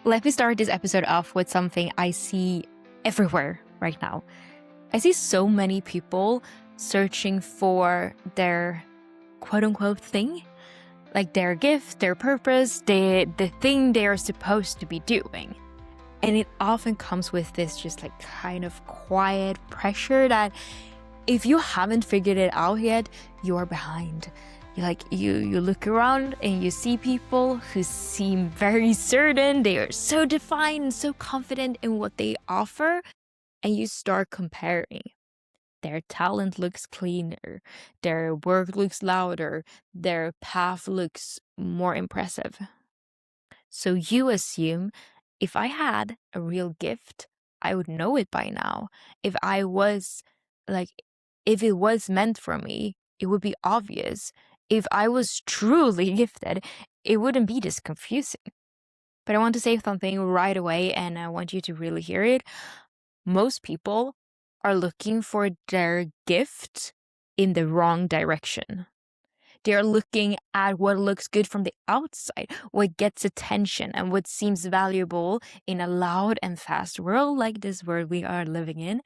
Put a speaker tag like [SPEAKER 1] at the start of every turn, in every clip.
[SPEAKER 1] Let me start this episode off with something I see everywhere right now. I see so many people searching for their quote-unquote thing, like their gift, their purpose, the thing they are supposed to be doing. And it often comes with this just like kind of quiet pressure that if you haven't figured it out yet, you are behind. You look around and you see people who seem very certain, they are so defined, so confident in what they offer, and you start comparing. Their talent looks cleaner, their work looks louder, their path looks more impressive. So you assume if I had a real gift, I would know it by now. If it was meant for me, it would be obvious. If I was truly gifted, it wouldn't be this confusing. But I want to say something right away, and I want you to really hear it. Most people are looking for their gift in the wrong direction. They're looking at what looks good from the outside, what gets attention, and what seems valuable in a loud and fast world like this world we are living in.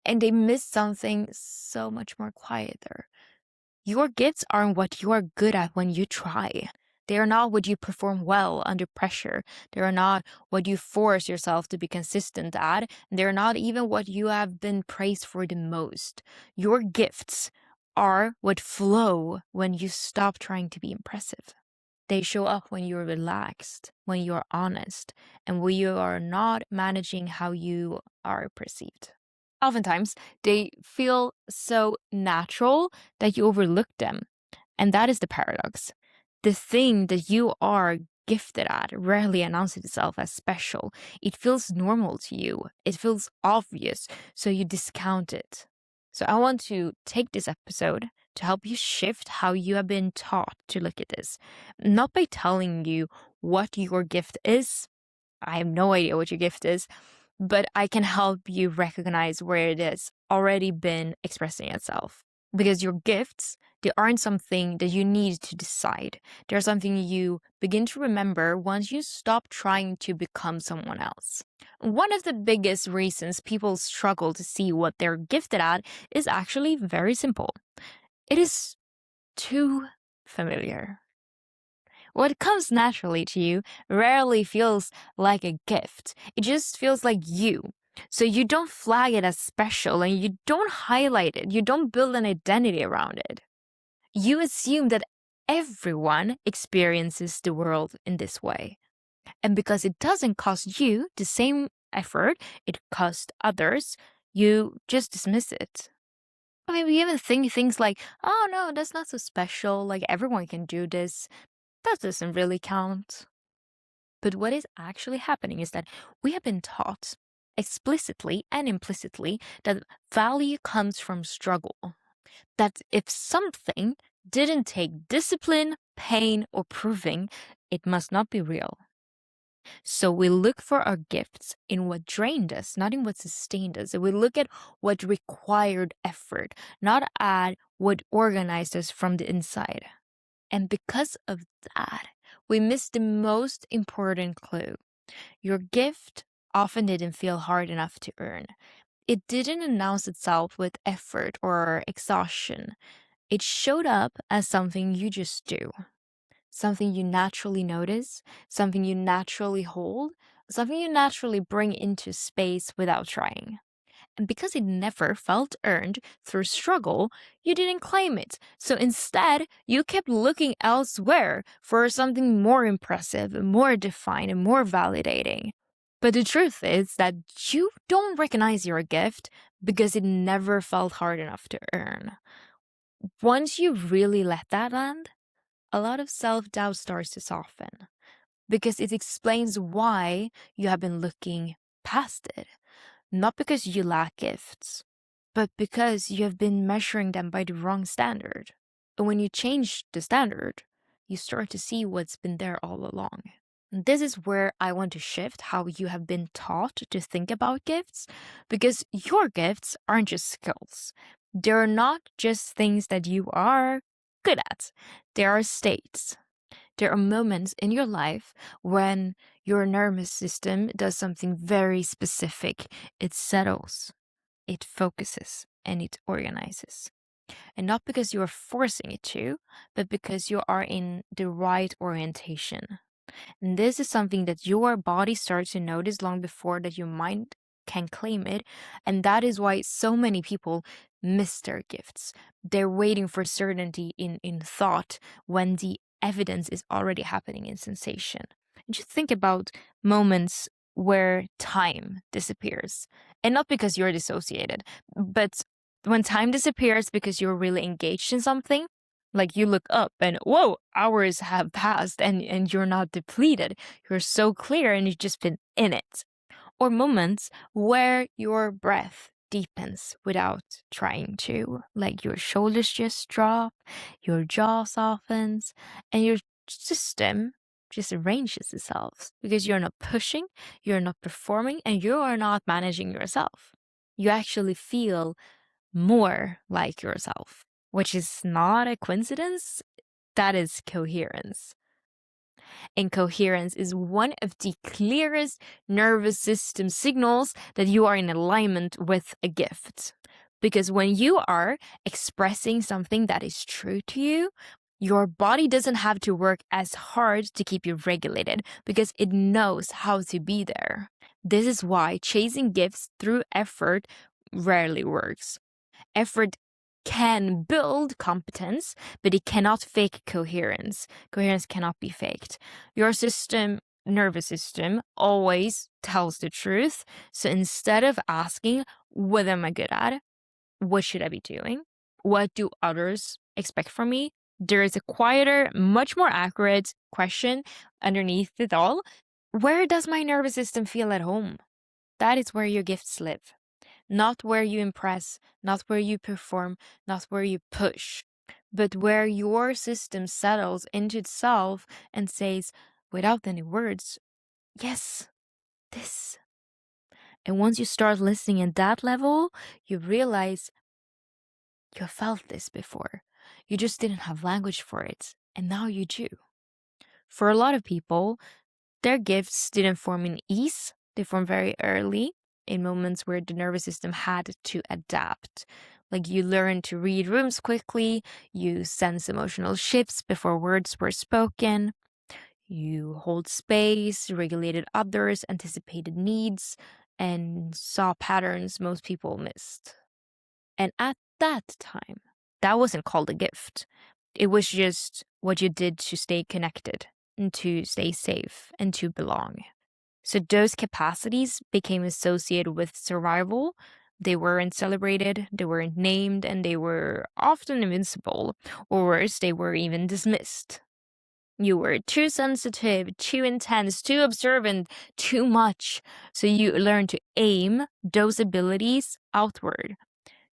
[SPEAKER 1] And they miss something so much more quieter. Your gifts aren't what you are good at when you try. They are not what you perform well under pressure. They are not what you force yourself to be consistent at. They're not even what you have been praised for the most. Your gifts are what flow when you stop trying to be impressive. They show up when you're relaxed, when you're honest, and when you are not managing how you are perceived. Oftentimes, they feel so natural that you overlook them. And that is the paradox. The thing that you are gifted at rarely announces itself as special. It feels normal to you. It feels obvious, so you discount it. So I want to take this episode to help you shift how you have been taught to look at this. Not by telling you what your gift is. I have no idea what your gift is, but I can help you recognize where it has already been expressing itself. Because your gifts, they aren't something that you need to decide. They're something you begin to remember once you stop trying to become someone else. One of the biggest reasons people struggle to see what they're gifted at is actually very simple. It is too familiar. What comes naturally to you rarely feels like a gift. It just feels like you. So you don't flag it as special and you don't highlight it. You don't build an identity around it. You assume that everyone experiences the world in this way. And because it doesn't cost you the same effort it costs others, you just dismiss it. Or maybe you even think things like, oh no, that's not so special, like everyone can do this. That doesn't really count. But what is actually happening is that we have been taught explicitly and implicitly that value comes from struggle. That if something didn't take discipline, pain, or proving, it must not be real. So we look for our gifts in what drained us, not in what sustained us. We look at what required effort, not at what organized us from the inside. And because of that, we miss the most important clue. Your gift often didn't feel hard enough to earn. It didn't announce itself with effort or exhaustion. It showed up as something you just do. Something you naturally notice, something you naturally hold, something you naturally bring into space without trying. And because it never felt earned through struggle, you didn't claim it. So instead, you kept looking elsewhere for something more impressive, more defined, and more validating. But the truth is that you don't recognize your gift because it never felt hard enough to earn. Once you really let that land, a lot of self-doubt starts to soften because it explains why you have been looking past it. Not because you lack gifts, but because you have been measuring them by the wrong standard. And when you change the standard, you start to see what's been there all along. And this is where I want to shift how you have been taught to think about gifts, because your gifts aren't just skills. They're not just things that you are good at. They are states. There are moments in your life when Your nervous system does something very specific. It settles, it focuses, and it organizes. And not because you are forcing it to, but because you are in the right orientation. And this is something that your body starts to notice long before that your mind can claim it. And that is why so many people miss their gifts. They're waiting for certainty in thought when the evidence is already happening in sensation. And just think about moments where time disappears. And not because you're dissociated, but when time disappears because you're really engaged in something, like you look up and whoa, hours have passed and you're not depleted. You're so clear and you've just been in it. Or moments where your breath deepens without trying to. Like your shoulders just drop, your jaw softens, and your system just arranges itself because you're not pushing, you're not performing, and you are not managing yourself. You actually feel more like yourself, which is not a coincidence. That is coherence. And coherence is one of the clearest nervous system signals that you are in alignment with a gift. Because when you are expressing something that is true to you, your body doesn't have to work as hard to keep you regulated because it knows how to be there. This is why chasing gifts through effort rarely works. Effort can build competence, but it cannot fake coherence. Coherence cannot be faked. Your nervous system, always tells the truth. So instead of asking, what am I good at? What should I be doing? What do others expect from me? There is a quieter, much more accurate question underneath it all. Where does my nervous system feel at home? That is where your gifts live. Not where you impress, not where you perform, not where you push, but where your system settles into itself and says, without any words, yes, this. And once you start listening at that level, you realize you felt this before. You just didn't have language for it, and now you do. For a lot of people, their gifts didn't form in ease, they formed very early in moments where the nervous system had to adapt. Like you learn to read rooms quickly, you sense emotional shifts before words were spoken, you hold space, regulated others, anticipated needs, and saw patterns most people missed. And at that time, that wasn't called a gift. It was just what you did to stay connected and to stay safe and to belong. So those capacities became associated with survival. They weren't celebrated, they weren't named, and they were often invincible, or worse, they were even dismissed. You were too sensitive, too intense, too observant, too much. So you learned to aim those abilities outward.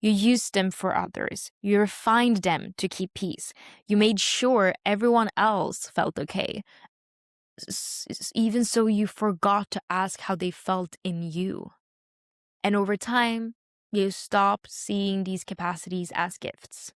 [SPEAKER 1] You used them for others. You refined them to keep peace. You made sure everyone else felt okay. Even so, you forgot to ask how they felt in you. And over time, you stopped seeing these capacities as gifts.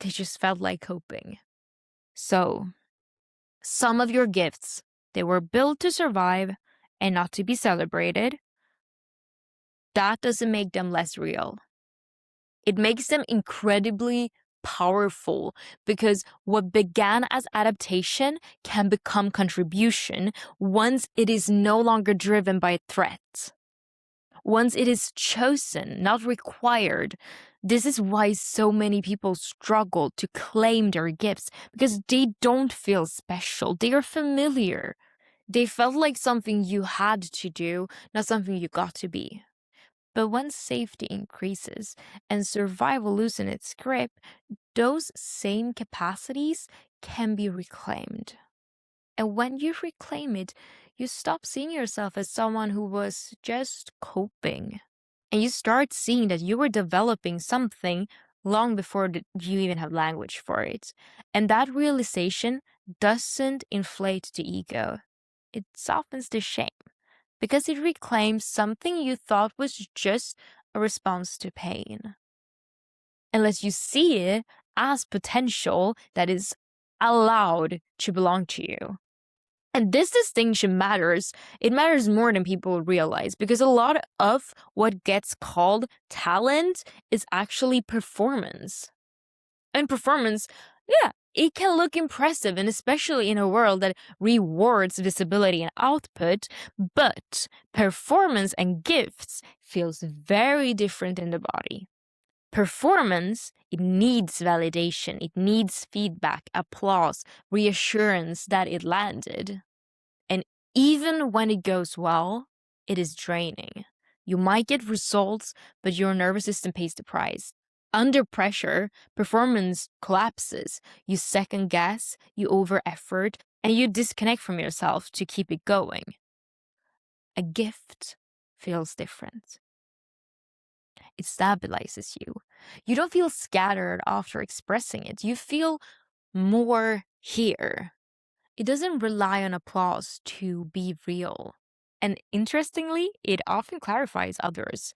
[SPEAKER 1] They just felt like coping. So, some of your gifts, they were built to survive and not to be celebrated. That doesn't make them less real. It makes them incredibly powerful because what began as adaptation can become contribution once it is no longer driven by a threat. Once it is chosen, not required. This is why so many people struggle to claim their gifts because they don't feel special. They are familiar. They felt like something you had to do, not something you got to be. But when safety increases and survival loosens its grip, those same capacities can be reclaimed. And when you reclaim it, you stop seeing yourself as someone who was just coping. And you start seeing that you were developing something long before you even have language for it. And that realization doesn't inflate the ego, it softens the shame because it reclaims something you thought was just a response to pain. And lets you see it as potential that is allowed to belong to you. And this distinction matters. It matters more than people realize, because a lot of what gets called talent is actually performance. And performance, yeah, it can look impressive, and especially in a world that rewards visibility and output, but performance and gifts feels very different in the body. Performance, it needs validation, it needs feedback, applause, reassurance that it landed. And even when it goes well, it is draining. You might get results, but your nervous system pays the price. Under pressure, performance collapses. You second guess, you over effort, and you disconnect from yourself to keep it going. A gift feels different. It stabilizes you. You don't feel scattered after expressing it. You feel more here. It doesn't rely on applause to be real. And interestingly, it often clarifies others.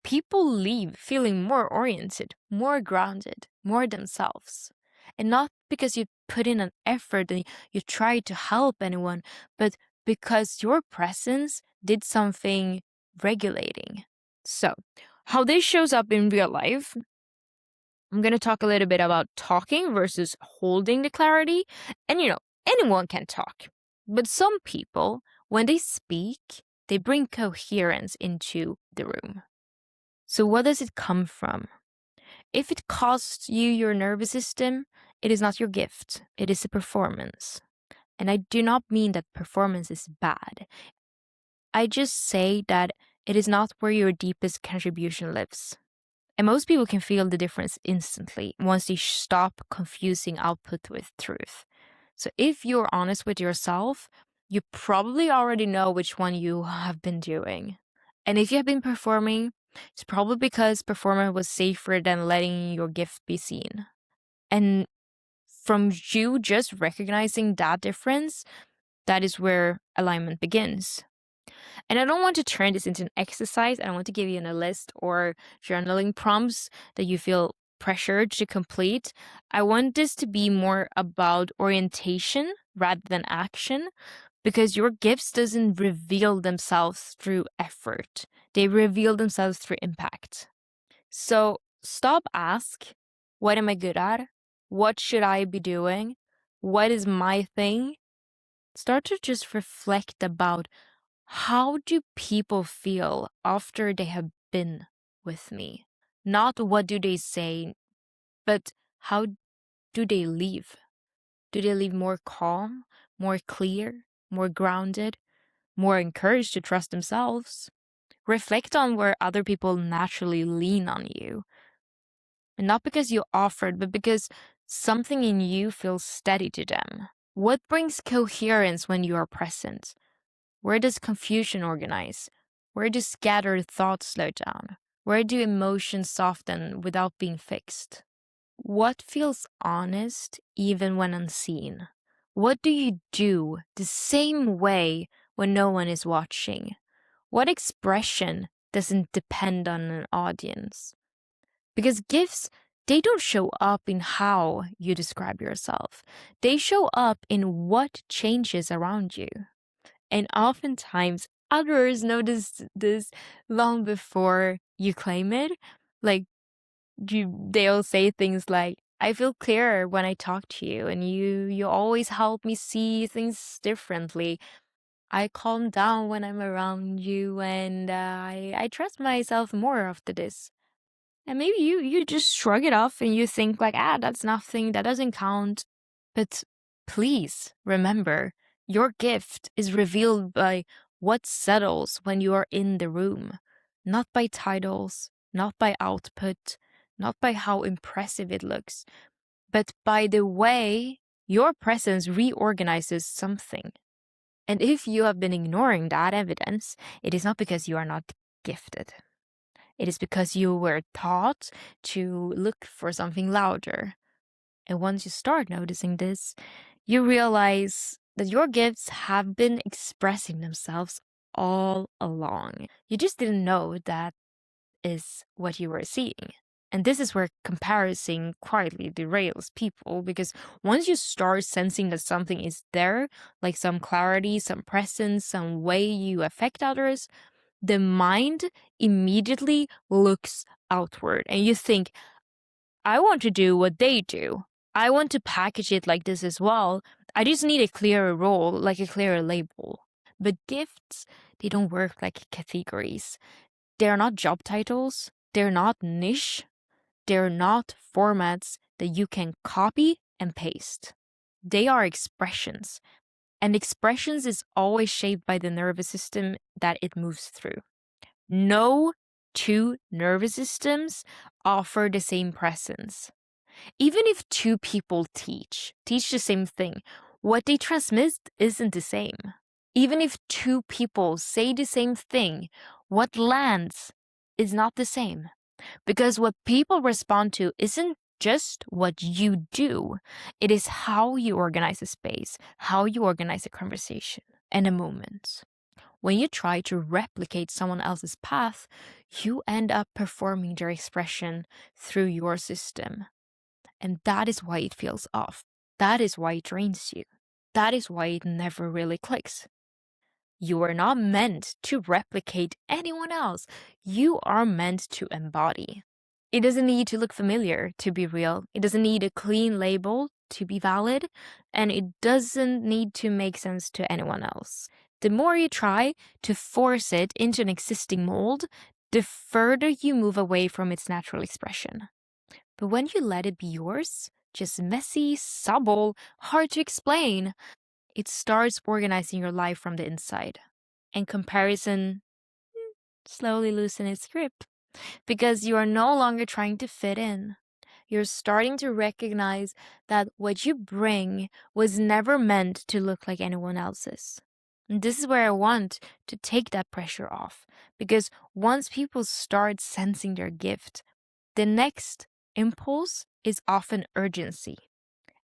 [SPEAKER 1] People leave feeling more oriented, more grounded, more themselves. And not because you put in an effort and you try to help anyone, but because your presence did something regulating. So, how this shows up in real life, I'm going to talk a little bit about talking versus holding the clarity. And anyone can talk. But some people, when they speak, they bring coherence into the room. So what does it come from? If it costs you your nervous system, it is not your gift. It is a performance. And I do not mean that performance is bad. I just say that it is not where your deepest contribution lives. And most people can feel the difference instantly once they stop confusing output with truth. So if you're honest with yourself, you probably already know which one you have been doing. And if you have been performing, it's probably because performance was safer than letting your gift be seen. And from you just recognizing that difference, that is where alignment begins. And I don't want to turn this into an exercise. I don't want to give you a list or journaling prompts that you feel pressured to complete. I want this to be more about orientation rather than action, because your gifts doesn't reveal themselves through effort. They reveal themselves through impact. So stop ask, what am I good at? What should I be doing? What is my thing? Start to just reflect about, how do people feel after they have been with me? Not what do they say, but how do they leave? Do they leave more calm, more clear, more grounded, more encouraged to trust themselves? Reflect on where other people naturally lean on you. And not because you offered, but because something in you feels steady to them. What brings coherence when you are present? Where does confusion organize? Where do scattered thoughts slow down? Where do emotions soften without being fixed? What feels honest even when unseen? What do you do the same way when no one is watching? What expression doesn't depend on an audience? Because gifts, they don't show up in how you describe yourself. They show up in what changes around you. And oftentimes others notice this long before you claim it. Like they'll say things like, I feel clearer when I talk to you, and you always help me see things differently. I calm down when I'm around you, and I trust myself more after this. And maybe you just shrug it off and you think like, that's nothing, that doesn't count. But please remember, your gift is revealed by what settles when you are in the room, not by titles, not by output, not by how impressive it looks, but by the way your presence reorganizes something. And if you have been ignoring that evidence, it is not because you are not gifted. It is because you were taught to look for something louder. And once you start noticing this, you realize that your gifts have been expressing themselves all along. You just didn't know that is what you were seeing. And this is where comparison quietly derails people, because once you start sensing that something is there, like some clarity, some presence, some way you affect others, the mind immediately looks outward and you think, I want to do what they do. I want to package it like this as well. I just need a clearer role, like a clearer label. But gifts, they don't work like categories. They're not job titles. They're not niche. They're not formats that you can copy and paste. They are expressions. And expressions is always shaped by the nervous system that it moves through. No two nervous systems offer the same presence. Even if two people teach the same thing, what they transmit isn't the same. Even if two people say the same thing, what lands is not the same. Because what people respond to isn't just what you do, it is how you organize a space, how you organize a conversation and a moment. When you try to replicate someone else's path, you end up performing their expression through your system. And that is why it feels off. That is why it drains you. That is why it never really clicks. You are not meant to replicate anyone else. You are meant to embody. It doesn't need to look familiar to be real. It doesn't need a clean label to be valid. And it doesn't need to make sense to anyone else. The more you try to force it into an existing mold, the further you move away from its natural expression. But when you let it be yours, just messy, subtle, hard to explain, it starts organizing your life from the inside. And comparison slowly loosens its grip because you are no longer trying to fit in. You're starting to recognize that what you bring was never meant to look like anyone else's. And this is where I want to take that pressure off, because once people start sensing their gift, the next impulse is often urgency.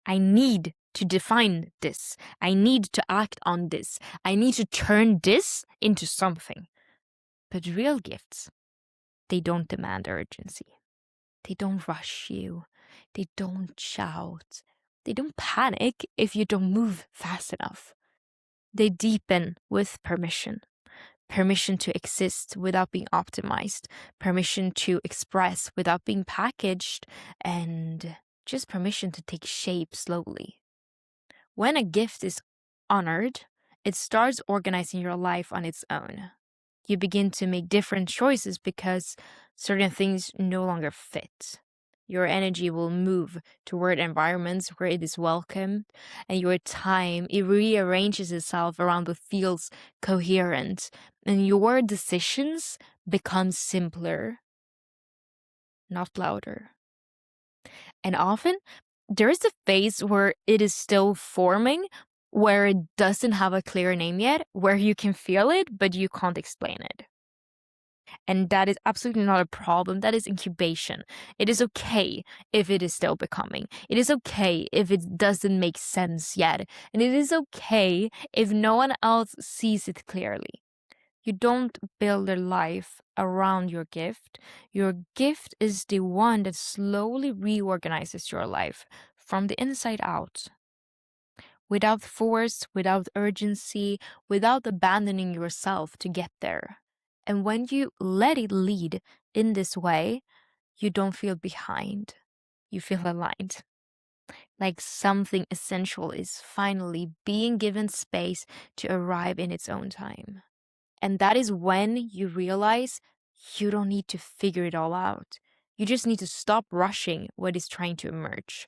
[SPEAKER 1] I need to define this. I need to act on this. I need to turn this into something. But real gifts, they don't demand urgency. They don't rush you. They don't shout. They don't panic if you don't move fast enough. They deepen with permission. Permission to exist without being optimized. Permission to express without being packaged. And just permission to take shape slowly. When a gift is honored, it starts organizing your life on its own. You begin to make different choices because certain things no longer fit. Your energy will move toward environments where it is welcome, and your time, it rearranges itself around what feels coherent, and your decisions become simpler, not louder. And often, there is a phase where it is still forming, where it doesn't have a clear name yet, where you can feel it, but you can't explain it. And that is absolutely not a problem. That is incubation. It is okay if it is still becoming. It is okay if it doesn't make sense yet. And it is okay if no one else sees it clearly. You don't build a life around your gift. Your gift is the one that slowly reorganizes your life from the inside out. Without force, without urgency, without abandoning yourself to get there. And when you let it lead in this way, you don't feel behind. You feel aligned. Like something essential is finally being given space to arrive in its own time. And that is when you realize you don't need to figure it all out. You just need to stop rushing what is trying to emerge.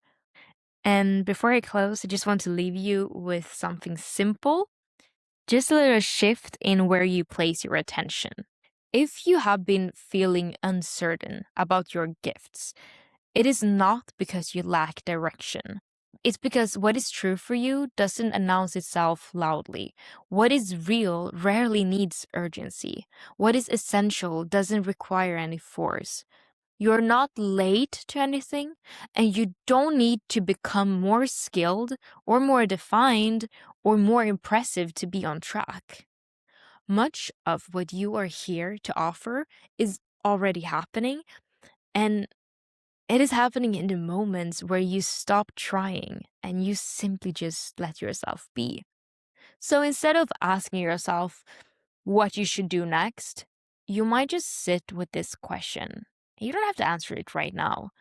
[SPEAKER 1] And before I close, I just want to leave you with something simple. Just a little shift in where you place your attention. If you have been feeling uncertain about your gifts, it is not because you lack direction. It's because what is true for you doesn't announce itself loudly. What is real rarely needs urgency. What is essential doesn't require any force. You're not late to anything, and you don't need to become more skilled or more defined or more impressive to be on track. Much of what you are here to offer is already happening, and It is happening in the moments where you stop trying and you simply just let yourself be. So instead of asking yourself what you should do next, you might just sit with this question. You don't have to answer it right now.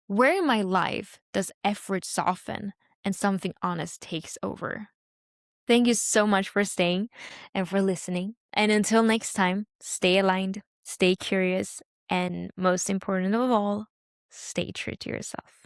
[SPEAKER 1] Where in my life does effort soften and something honest takes over? Thank you so much for staying and for listening. And until next time, stay aligned, stay curious, and most important of all, stay true to yourself.